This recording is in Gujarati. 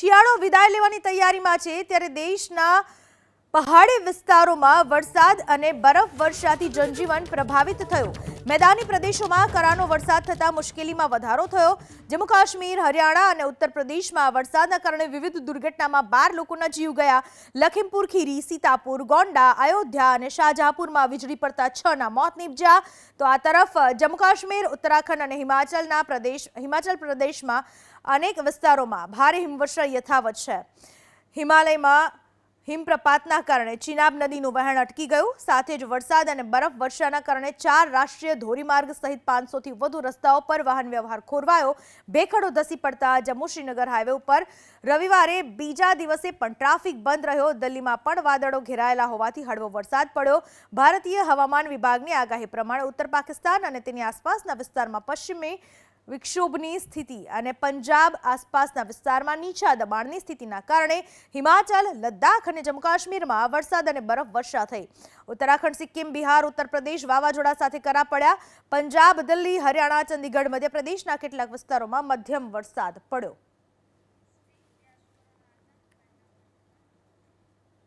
શિયાળો વિદાય લેવાની તૈયારીમાં છે ત્યારે દેશના પહાડી વિસ્તારોમાં વરસાદ અને બરફવર્ષાથી જનજીવન પ્રભાવિત થયું। મેદાની પ્રદેશોમાં કરાનો વરસાદ થતા મુશ્કેલીમાં વધારો થયો। જમ્મુ કાશ્મીર, હરિયાણા અને ઉત્તર પ્રદેશમાં વરસાદના કારણે વિવિધ દુર્ઘટનામાં 12 લોકોના જીવ ગયા। લખીમપુર ખીરી, સીતાપુર, ગોંડા, અયોધ્યા અને શાહજહાંપુરમાં વીજળી પડતા 6 ના મોત નીપજ્યા। તો આ તરફ જમ્મુ કાશ્મીર, ઉત્તરાખંડ અને હિમાચલ પ્રદેશમાં અનેક વિસ્તારોમાં ભારે હિમવર્ષા યથાવત છે। હિમાલયમાં હિમપ્રપાતના કારણે ચિનાબ નદીનું વહેણ અટકી ગયું। સાથે જ વરસાદ અને બરફવર્ષાના કારણે 4 રાષ્ટ્રીય ધોરીમાર્ગ સહિત 500થી વધુ રસ્તાઓ પર વાહન વ્યવહાર ખોરવાયો। ભેખડો ધસી પડતા જમ્મુ શ્રીનગર હાઈવે ઉપર રવિવારે બીજા દિવસે પણ ટ્રાફિક બંધ રહ્યો। દિલ્હીમાં પણ વાદળો ઘેરાયેલા હોવાથી હળવો વરસાદ પડ્યો। ભારતીય હવામાન વિભાગની આગાહી પ્રમાણે ઉત્તર પાકિસ્તાન અને તેની આસપાસના વિસ્તારમાં પશ્ચિમી વિક્ષોભની સ્થિતિ અને પંજાબ આસપાસના વિસ્તારમાં નીચા દબાણની સ્થિતિના કારણે હિમાચલ, લદ્દાખ અને જમ્મુ કાશ્મીરમાં વરસાદ અને બરફવર્ષા થઈ। ઉત્તરાખંડ, સિક્કિમ, બિહાર, ઉત્તર પ્રદેશ વાવાઝોડા સાથે કરા પડ્યા। પંજાબ, દિલ્હી, હરિયાણા, ચંદીગઢ, મધ્યપ્રદેશના કેટલાક વિસ્તારોમાં મધ્યમ વરસાદ પડ્યો।